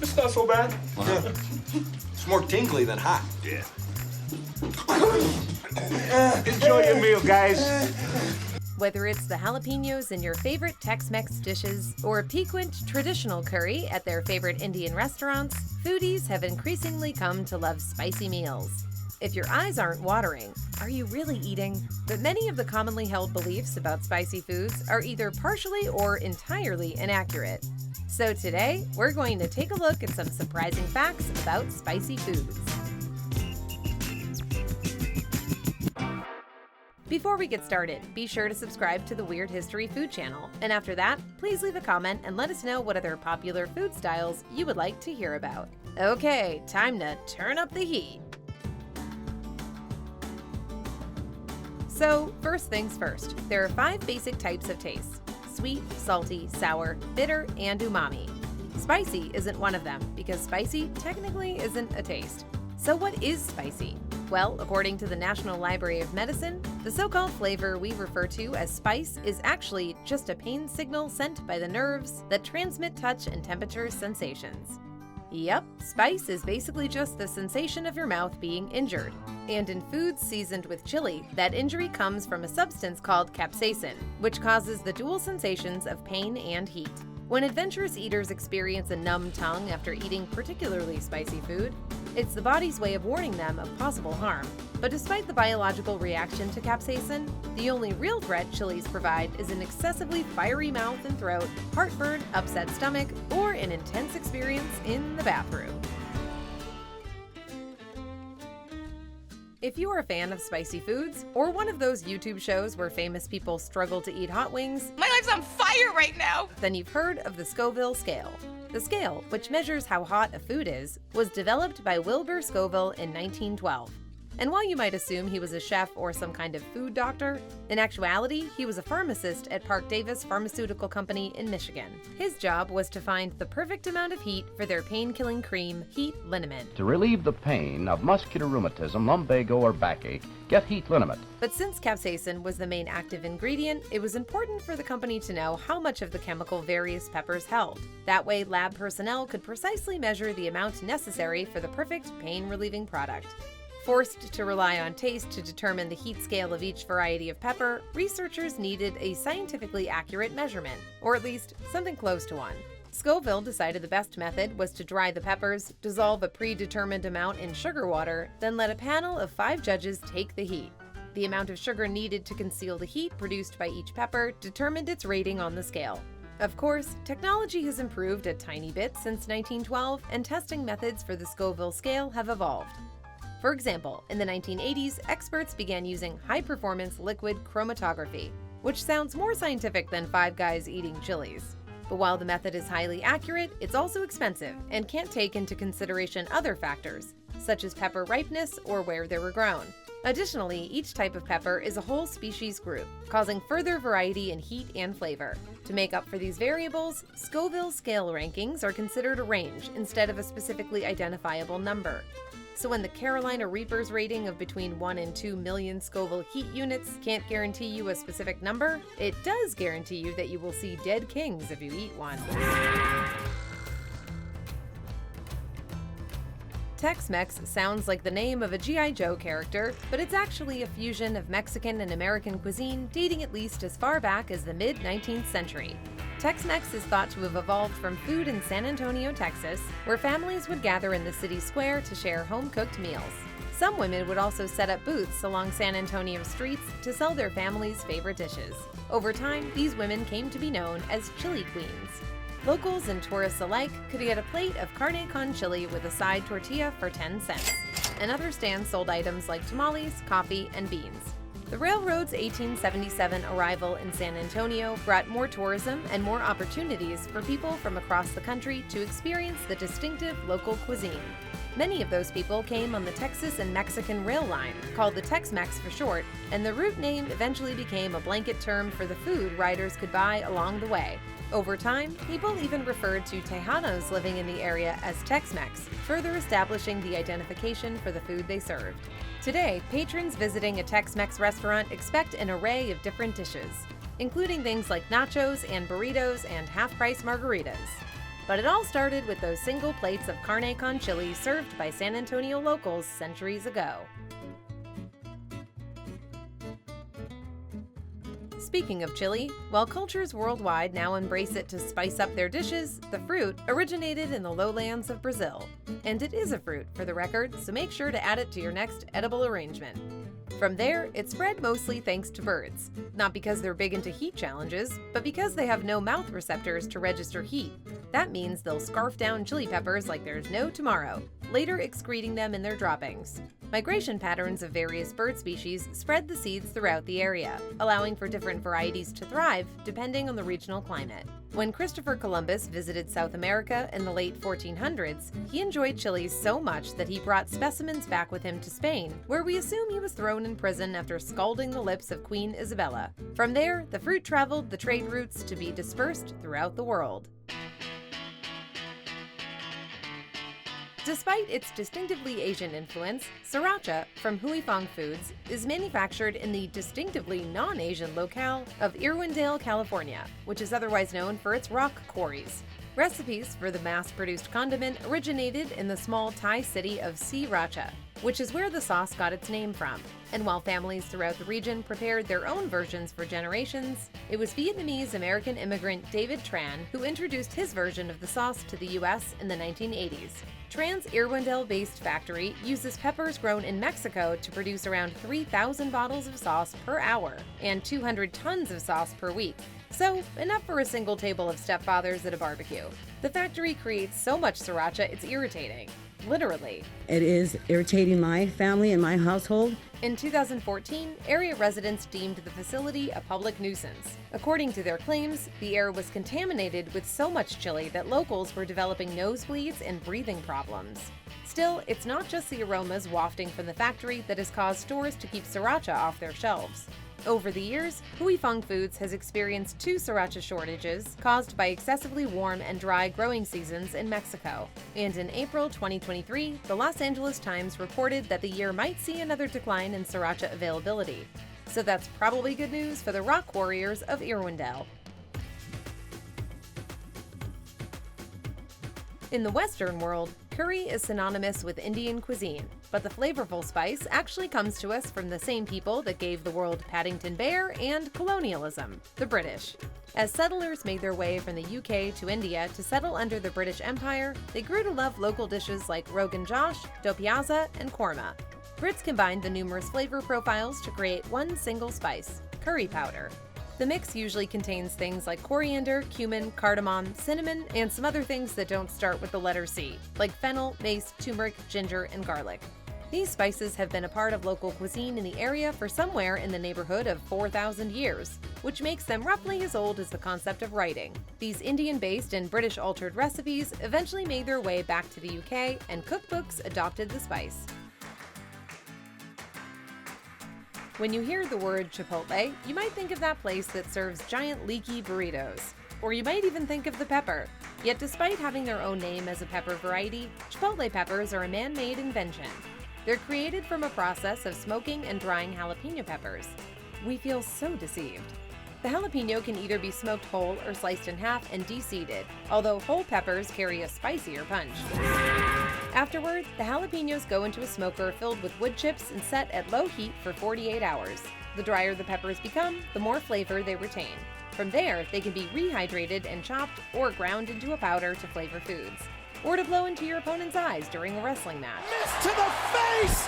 It's not so bad. Yeah. It's more tingly than hot. Yeah. Enjoy your meal, guys. Whether it's the jalapeños in your favorite Tex-Mex dishes or a piquant traditional curry at their favorite Indian restaurants, foodies have increasingly come to love spicy meals. If your eyes aren't watering, are you really eating? But many of the commonly held beliefs about spicy foods are either partially or entirely inaccurate. So today, we're going to take a look at some surprising facts about spicy foods. Before we get started, be sure to subscribe to the Weird History Food channel, and after that, please leave a comment and let us know what other popular food styles you would like to hear about. Okay, time to turn up the heat. So, first things first, there are 5 basic types of taste: sweet, salty, sour, bitter, and umami. Spicy isn't one of them, because spicy technically isn't a taste. So what is spicy? Well, according to the National Library of Medicine, the so-called flavor we refer to as spice is actually just a pain signal sent by the nerves that transmit touch and temperature sensations. Yep, spice is basically just the sensation of your mouth being injured. And in foods seasoned with chili, that injury comes from a substance called capsaicin, which causes the dual sensations of pain and heat. When adventurous eaters experience a numb tongue after eating particularly spicy food, it's the body's way of warning them of possible harm. But despite the biological reaction to capsaicin, the only real threat chilies provide is an excessively fiery mouth and throat, heartburn, upset stomach, or an intense experience in the bathroom. If you are a fan of spicy foods, or one of those YouTube shows where famous people struggle to eat hot wings, my life's on fire right now! Then you've heard of the Scoville scale. The scale, which measures how hot a food is, was developed by Wilbur Scoville in 1912. And while you might assume he was a chef or some kind of food doctor, in actuality, he was a pharmacist at Parke Davis Pharmaceutical Company in Michigan. His job was to find the perfect amount of heat for their pain-killing cream, heat liniment. To relieve the pain of muscular rheumatism, lumbago, or backache, get heat liniment. But since capsaicin was the main active ingredient, it was important for the company to know how much of the chemical various peppers held. That way, lab personnel could precisely measure the amount necessary for the perfect pain-relieving product. Forced to rely on taste to determine the heat scale of each variety of pepper, researchers needed a scientifically accurate measurement, or at least something close to one. Scoville decided the best method was to dry the peppers, dissolve a predetermined amount in sugar water, then let a panel of 5 judges take the heat. The amount of sugar needed to conceal the heat produced by each pepper determined its rating on the scale. Of course, technology has improved a tiny bit since 1912, and testing methods for the Scoville scale have evolved. For example, in the 1980s, experts began using high-performance liquid chromatography, which sounds more scientific than 5 guys eating chilies. But while the method is highly accurate, it's also expensive and can't take into consideration other factors, such as pepper ripeness or where they were grown. Additionally, each type of pepper is a whole species group, causing further variety in heat and flavor. To make up for these variables, Scoville scale rankings are considered a range instead of a specifically identifiable number. So when the Carolina Reaper's rating of between 1 and 2 million Scoville heat units can't guarantee you a specific number, it does guarantee you that you will see dead kings if you eat one. Tex-Mex sounds like the name of a G.I. Joe character, but it's actually a fusion of Mexican and American cuisine dating at least as far back as the mid-19th century. Tex-Mex is thought to have evolved from food in San Antonio, Texas, where families would gather in the city square to share home-cooked meals. Some women would also set up booths along San Antonio streets to sell their family's favorite dishes. Over time, these women came to be known as chili queens. Locals and tourists alike could get a plate of carne con chili with a side tortilla for 10 cents. And other stands sold items like tamales, coffee, and beans. The railroad's 1877 arrival in San Antonio brought more tourism and more opportunities for people from across the country to experience the distinctive local cuisine. Many of those people came on the Texas and Mexican rail line, called the Tex-Mex for short, and the route name eventually became a blanket term for the food riders could buy along the way. Over time, people even referred to Tejanos living in the area as Tex-Mex, further establishing the identification for the food they served. Today, patrons visiting a Tex-Mex restaurant expect an array of different dishes, including things like nachos and burritos and half-price margaritas. But it all started with those single plates of carne con chili served by San Antonio locals centuries ago. Speaking of chili, while cultures worldwide now embrace it to spice up their dishes, the fruit originated in the lowlands of Brazil. And it is a fruit, for the record, so make sure to add it to your next edible arrangement. From there, it spread mostly thanks to birds. Not because they're big into heat challenges, but because they have no mouth receptors to register heat. That means they'll scarf down chili peppers like there's no tomorrow, later excreting them in their droppings. Migration patterns of various bird species spread the seeds throughout the area, allowing for different varieties to thrive depending on the regional climate. When Christopher Columbus visited South America in the late 1400s, he enjoyed chilies so much that he brought specimens back with him to Spain, where we assume he was thrown in prison after scalding the lips of Queen Isabella. From there, the fruit traveled the trade routes to be dispersed throughout the world. Despite its distinctively Asian influence, Sriracha from Huifeng Foods is manufactured in the distinctively non-Asian locale of Irwindale, California, which is otherwise known for its rock quarries. Recipes for the mass-produced condiment originated in the small Thai city of Sriracha, which is where the sauce got its name from. And while families throughout the region prepared their own versions for generations, it was Vietnamese-American immigrant David Tran who introduced his version of the sauce to the U.S. in the 1980s. Tran's Irwindale-based factory uses peppers grown in Mexico to produce around 3,000 bottles of sauce per hour and 200 tons of sauce per week. So, enough for a single table of stepfathers at a barbecue. The factory creates so much sriracha it's irritating. Literally. It is irritating my family and my household. In 2014, area residents deemed the facility a public nuisance. According to their claims, the air was contaminated with so much chili that locals were developing nosebleeds and breathing problems. Still, it's not just the aromas wafting from the factory that has caused stores to keep sriracha off their shelves. Over the years, Huifeng Foods has experienced 2 sriracha shortages caused by excessively warm and dry growing seasons in Mexico. And in April 2023, the Los Angeles Times reported that the year might see another decline in sriracha availability. So that's probably good news for the rock warriors of Irwindale. In the Western world, curry is synonymous with Indian cuisine, but the flavorful spice actually comes to us from the same people that gave the world Paddington Bear and colonialism, the British. As settlers made their way from the UK to India to settle under the British Empire, they grew to love local dishes like Rogan Josh, do piazza, and korma. Brits combined the numerous flavor profiles to create one single spice, curry powder. The mix usually contains things like coriander, cumin, cardamom, cinnamon, and some other things that don't start with the letter C, like fennel, mace, turmeric, ginger, and garlic. These spices have been a part of local cuisine in the area for somewhere in the neighborhood of 4,000 years, which makes them roughly as old as the concept of writing. These Indian-based and British-altered recipes eventually made their way back to the UK, and cookbooks adopted the spice. When you hear the word Chipotle, you might think of that place that serves giant leaky burritos. Or you might even think of the pepper. Yet despite having their own name as a pepper variety, Chipotle peppers are a man-made invention. They're created from a process of smoking and drying jalapeno peppers. We feel so deceived. The jalapeno can either be smoked whole or sliced in half and de-seeded, although whole peppers carry a spicier punch. Afterward, the jalapenos go into a smoker filled with wood chips and set at low heat for 48 hours. The drier the peppers become, the more flavor they retain. From there, they can be rehydrated and chopped or ground into a powder to flavor foods, or to blow into your opponent's eyes during a wrestling match. Miss to the face!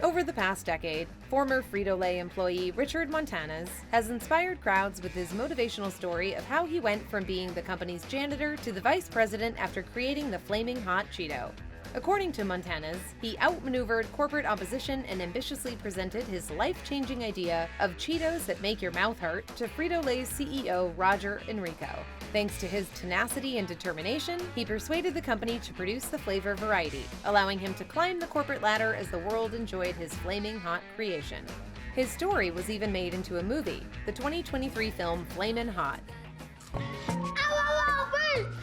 Over the past decade, former Frito-Lay employee Richard Montanez has inspired crowds with his motivational story of how he went from being the company's janitor to the vice president after creating the Flaming Hot Cheeto. According to Montanez, he outmaneuvered corporate opposition and ambitiously presented his life-changing idea of Cheetos that make your mouth hurt to Frito-Lay's CEO Roger Enrico. Thanks to his tenacity and determination, he persuaded the company to produce the flavor variety, allowing him to climb the corporate ladder as the world enjoyed his flaming hot creation. His story was even made into a movie, the 2023 film Flamin' Hot.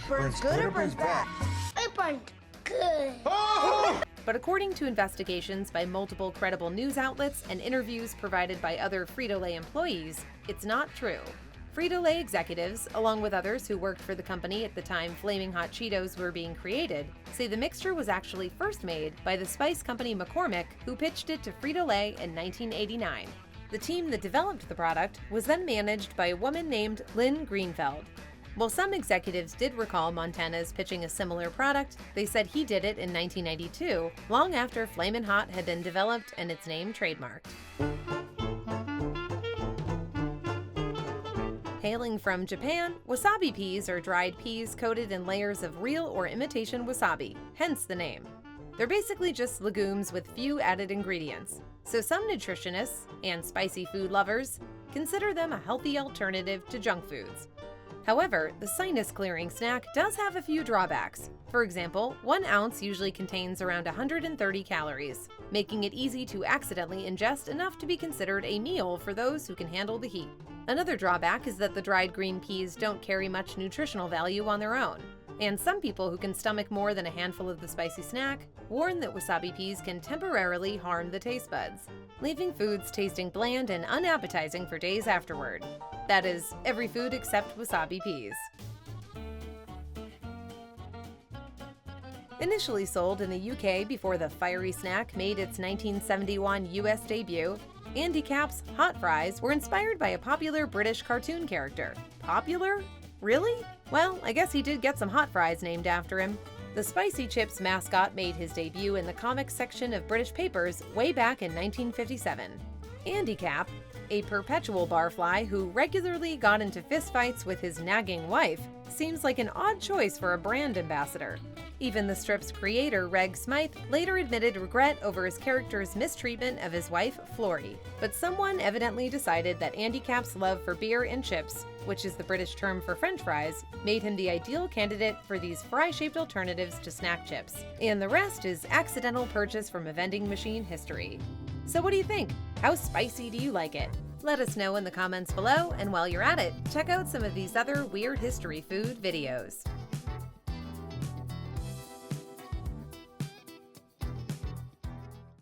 Burns good or burns bad? It burns good. But according to investigations by multiple credible news outlets and interviews provided by other Frito-Lay employees, it's not true. Frito-Lay executives, along with others who worked for the company at the time Flaming Hot Cheetos were being created, say the mixture was actually first made by the spice company McCormick, who pitched it to Frito-Lay in 1989. The team that developed the product was then managed by a woman named Lynn Greenfeld. While some executives did recall Montana's pitching a similar product, they said he did it in 1992, long after Flamin' Hot had been developed and its name trademarked. Hailing from Japan, wasabi peas are dried peas coated in layers of real or imitation wasabi, hence the name. They're basically just legumes with few added ingredients, so some nutritionists and spicy food lovers consider them a healthy alternative to junk foods. However, the sinus-clearing snack does have a few drawbacks. For example, 1 ounce usually contains around 130 calories, making it easy to accidentally ingest enough to be considered a meal for those who can handle the heat. Another drawback is that the dried green peas don't carry much nutritional value on their own, and some people who can stomach more than a handful of the spicy snack warn that wasabi peas can temporarily harm the taste buds, leaving foods tasting bland and unappetizing for days afterward. That is, every food except wasabi peas. Initially sold in the UK before the fiery snack made its 1971 US debut, Andy Capp's hot fries were inspired by a popular British cartoon character. Popular? Really? Well, I guess he did get some hot fries named after him. The Spicy Chips mascot made his debut in the comics section of British papers way back in 1957. Andy Capp, a perpetual barfly who regularly got into fistfights with his nagging wife, seems like an odd choice for a brand ambassador. Even the strip's creator, Reg Smythe, later admitted regret over his character's mistreatment of his wife, Flory. But someone evidently decided that Andy Capp's love for beer and chips, which is the British term for French fries, made him the ideal candidate for these fry-shaped alternatives to snack chips. And the rest is accidental purchase from a vending machine history. So what do you think? How spicy do you like it? Let us know in the comments below, and while you're at it, check out some of these other weird history food videos.